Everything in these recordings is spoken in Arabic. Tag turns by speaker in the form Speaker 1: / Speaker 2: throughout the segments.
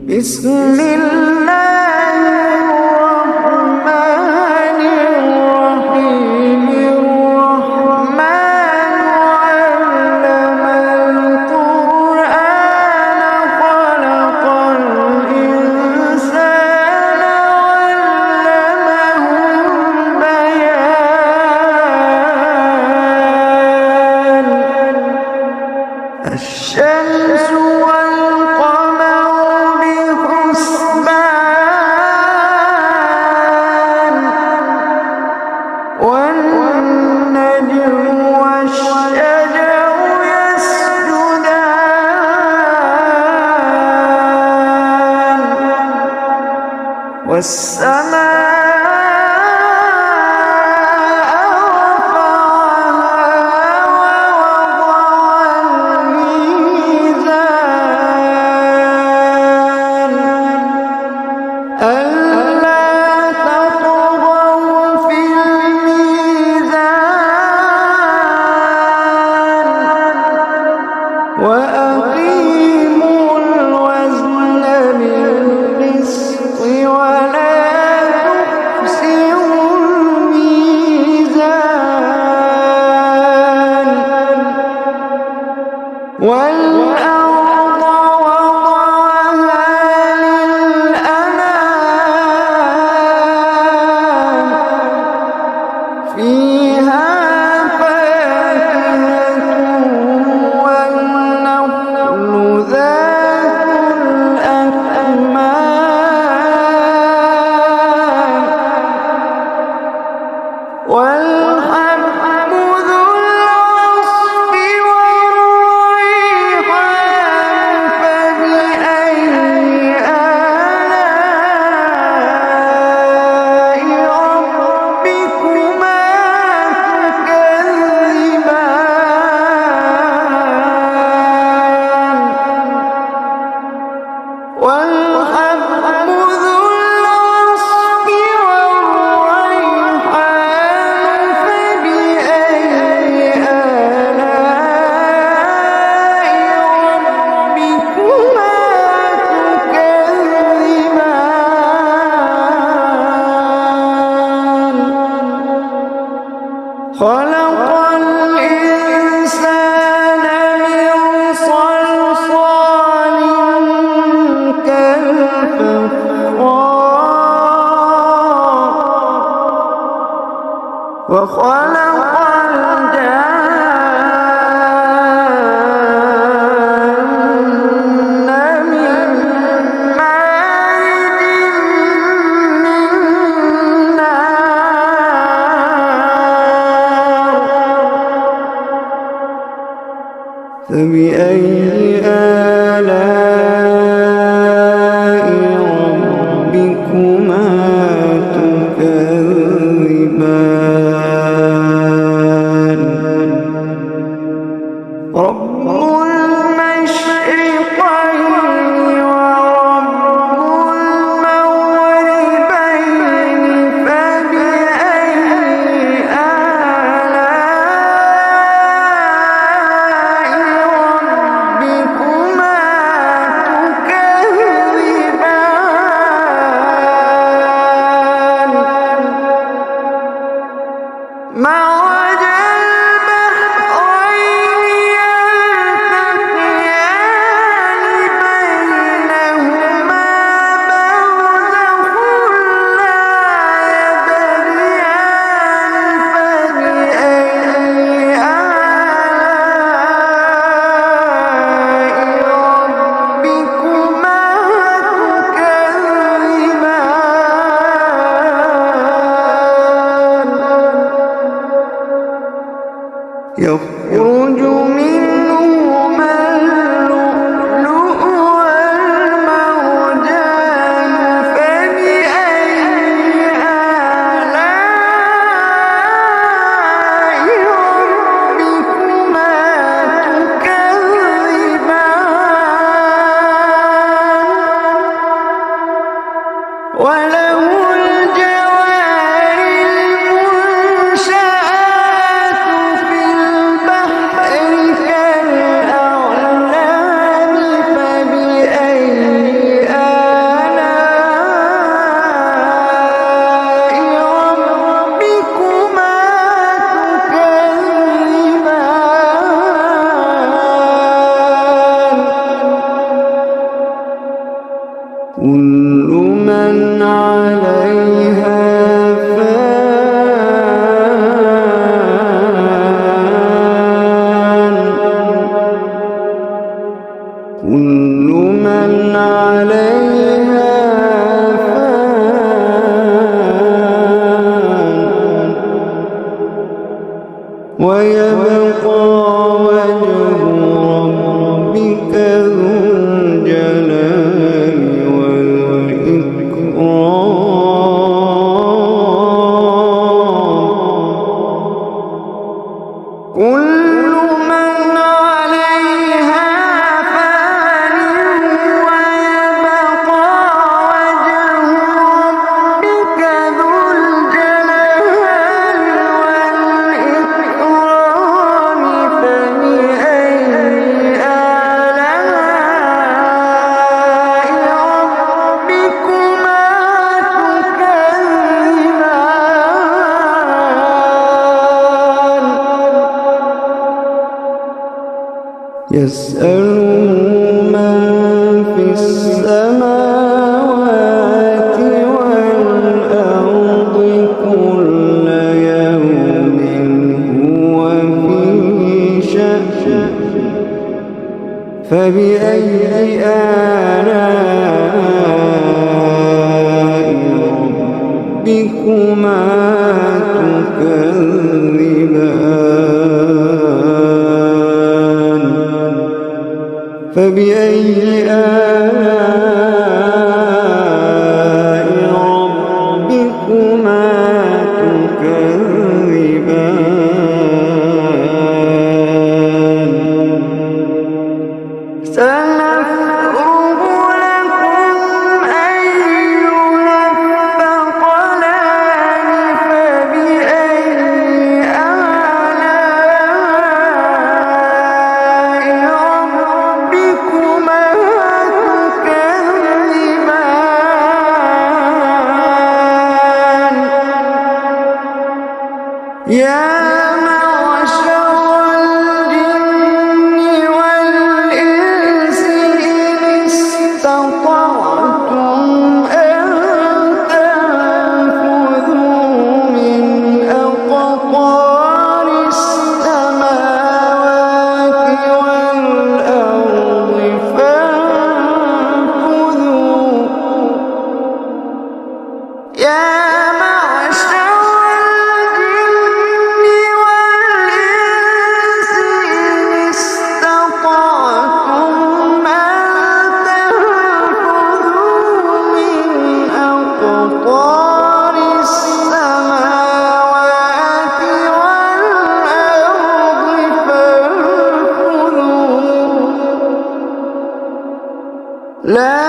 Speaker 1: بسم الله الرحمن الرحيم الرحمن علم القرآن خلق الإنسان علمه البيان الشمس والقمر بحسبان والنجم والشجر يسجدان والسماء ألا تطغوا في الميزان وأقيموا الوزن بالقسط ولا تخسروا الميزان والأرض وضعها للأنام فيها فاكهة والنخل ذات الأكمام والحب ذو العصف والريحان فبأي آلاء ربكما تكذبان والحب ذو العصف والريحان فبأي آلاء ربكما تكذبان خلق الإنسان من صلصال كالفخار وخلق الجان من مارج من نار فبأي آلاء ربكما تكذبان رب المشرقين ورب المغربين فبأي آلاء ربكما تكذبان مرج البحرين يلتقيان بينهما برزخ لا يبغيان فبأي آلاء ربكما تكذبان يخرج منهما اللؤلؤ والمرجان فبأي آلاء ربكما تكذبان وله الجوار المنشآت في البحر كل من عليها فان كل من عليها فان ويبقى وجه ربك ذو الجلال والإكرام كل من عليها فان ويبقى وجه ربك ذو الجلال والإكرام فبأي آلاء ربكما تكذبان يسأله من في السماوات والأرض كل يوم هو في شأن فبأي آلاء ربكما تكذبان فبأي آلاء ربكما تكذبان سنفرغ لكم أيها الثقلان فبأي آلاء ربكما تكذبان يا معشر الجن والإنس إن استطعتم أن تنفذوا من أقطار السماوات والأرض فانفذوا يا معشر الجن والإنس إن استطعتم أن تنفذوا من أقطار السماوات والأرض فانفذوا لا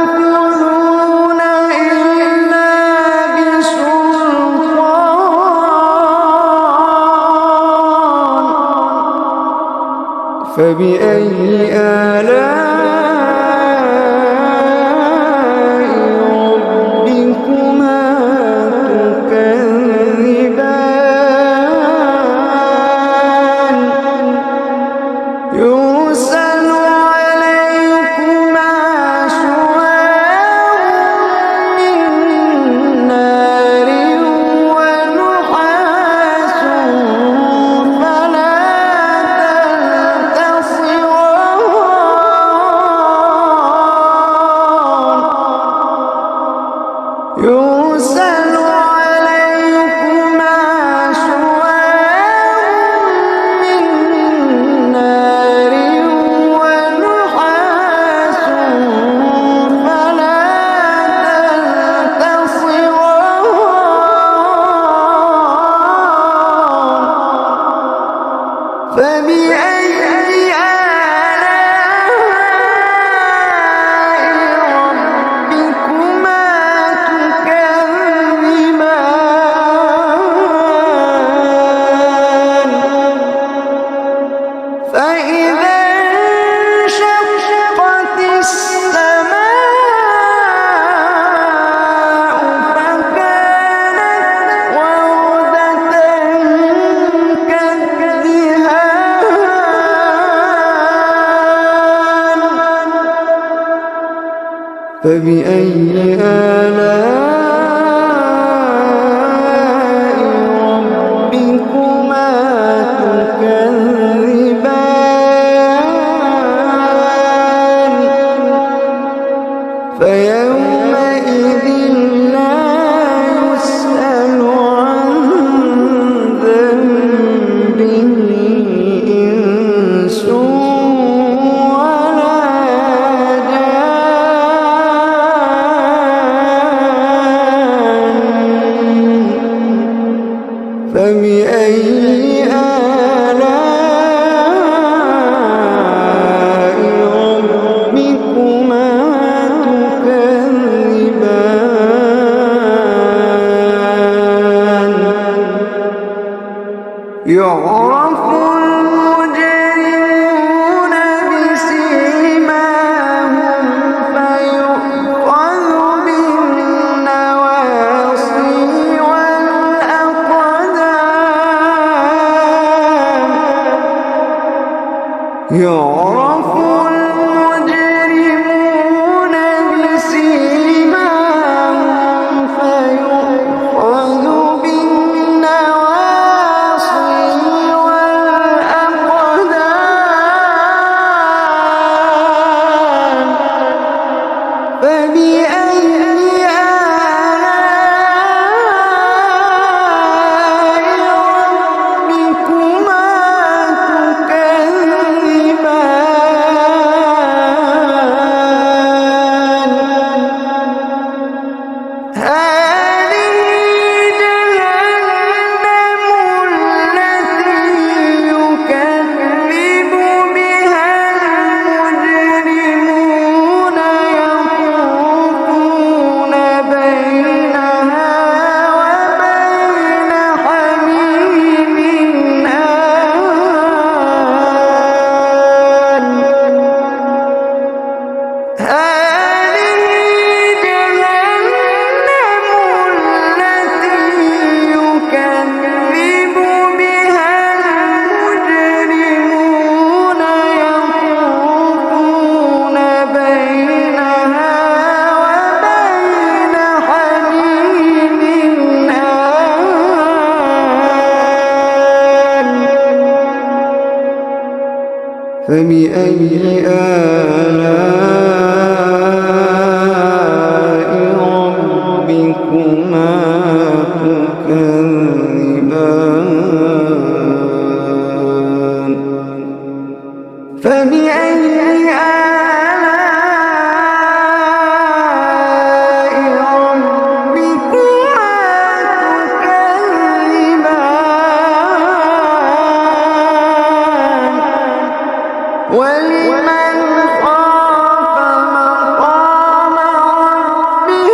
Speaker 1: تنفذون إلا بسلطان فبأي آلاء ربكما تكذبان يرسل عليكما شواظ من نار ونحاس فلا تنتصران يرسل عليكما شواظ من نار ونحاس فلا تنتصران فبأي آلاء ربكما تكذبان فإذا انشقت السماء فكانت وردة كالدهان فبأي آلاء ربكما تكذبان فيومئذ لا يسأل عن ذنبه إنس فبأي آلاء ربكما تكذبان يعرف المجرمون بسيماهم فيؤخذ بالنواصي يعرف المجرمون بسيماهم فيؤخذ بالنواصي والأقدام فبأي فبأي آلاء ربكما تكذبان فبأي آلاء ربكما تكذبان ولمن خاف مقام ربه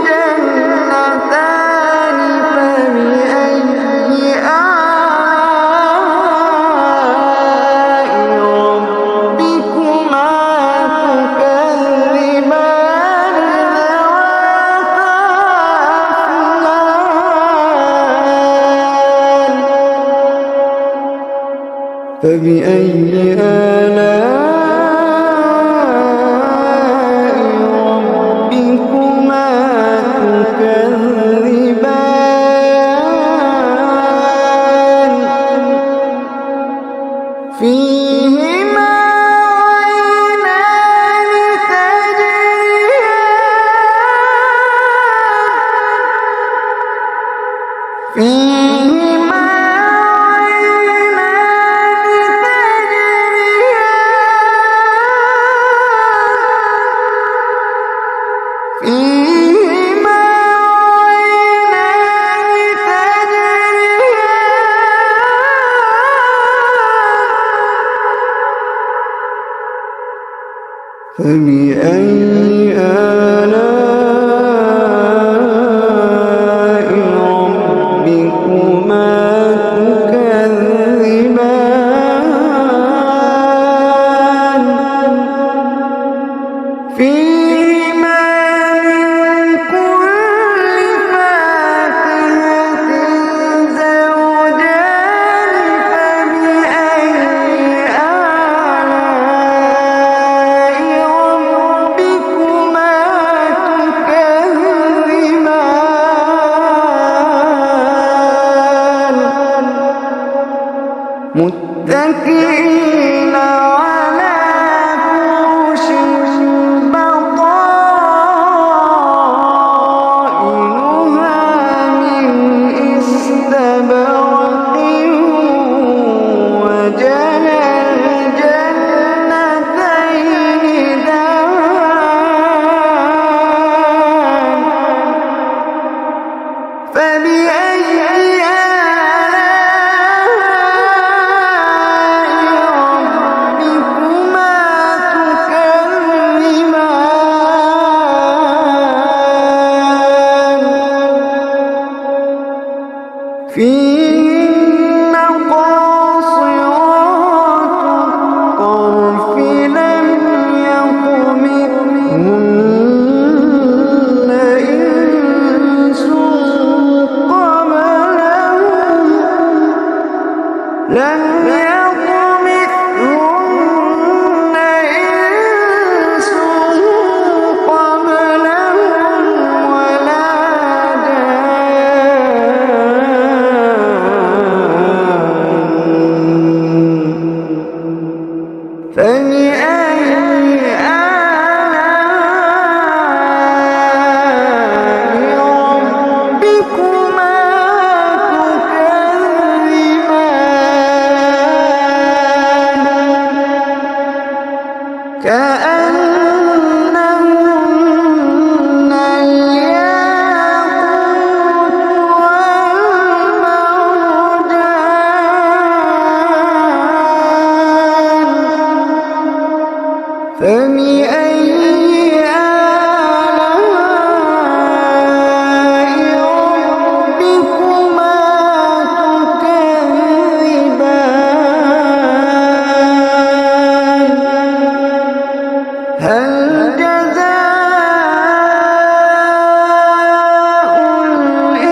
Speaker 1: جنتان فبأي آلاء ربكما تكذبان ذواتا أفنان فبأي آلاء ربكما تكذبان فيهما عينان تجريان فيهما فبأي آلاء ربكما تكذبان فيهما من كل فاكهة زوجان فبأي آلاء ربكما متكئين على فرش بطائنها من استبرق وجنى الجنتين دان فبأي فيهن قاصرات الطرف لم يطمثهن إنس قبلهم ولا جان فبأي آلاء ربكما تكذبان كأنهن الياقوت والمرجان فبأي آلاء ربكما تكذبان هل جزاء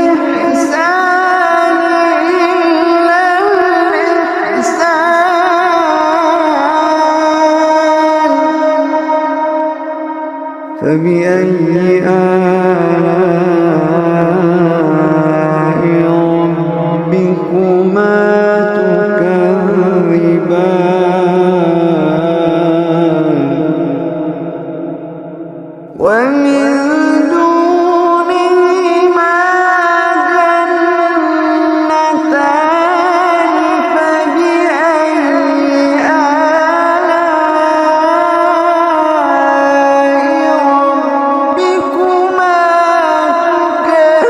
Speaker 1: الإحسان إلا الإحسان فبأي آلاء ربكما تكذبان ومن دونهما جنتان فبأي آلاء ربكما تكذبان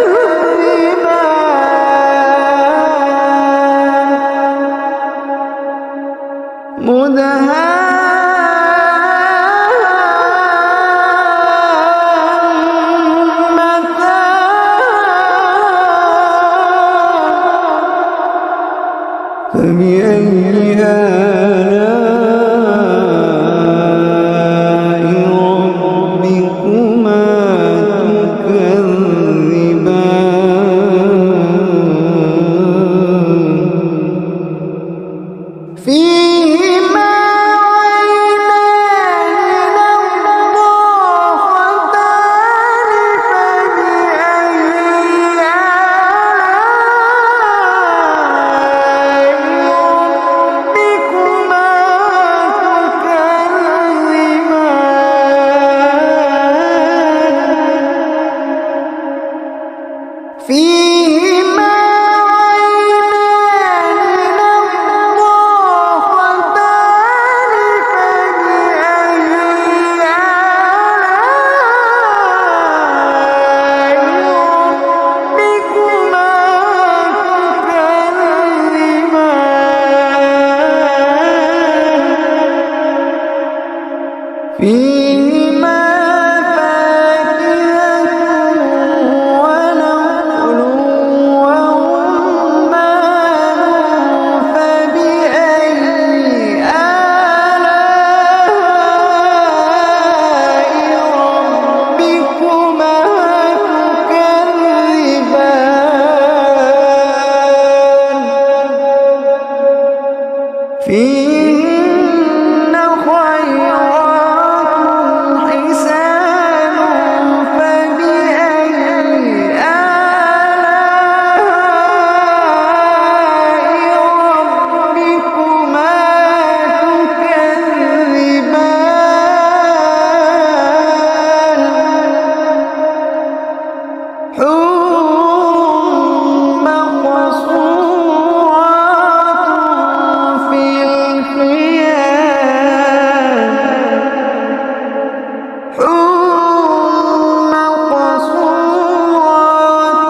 Speaker 1: مقصورات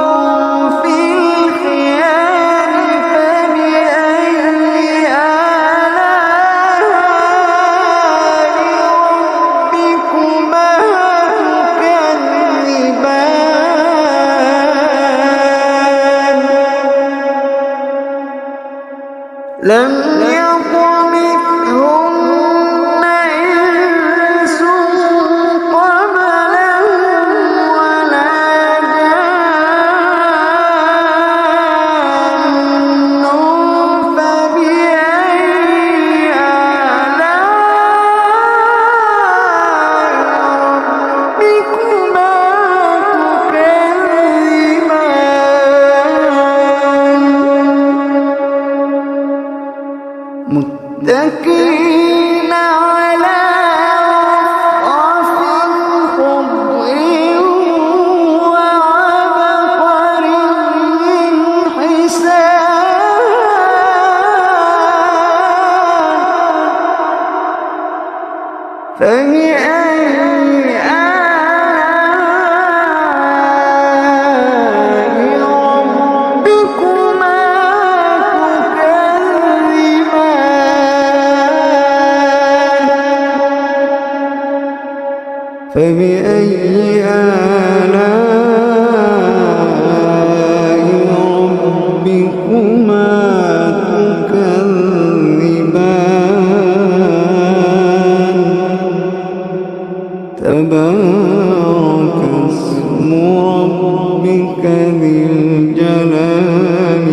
Speaker 1: في الخيام فبأي آلاء ربكما تكذبان لم يطمثهن إنس قبلهم ولا جان فبأي آلاء ربكما تكذبان متكئين على رفرف خضر وعبقري حسان فبأي آلاء ربكما تكذبان فبأي آلاء ربكما تكذبان تبارك اسم ربك ذي الجلال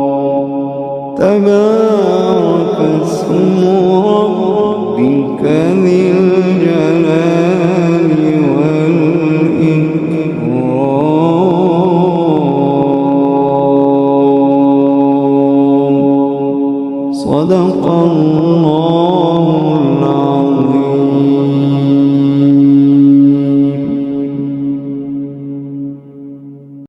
Speaker 1: والإكرام تبارك اسم ربك ذي الجلال والإكرام صدق الله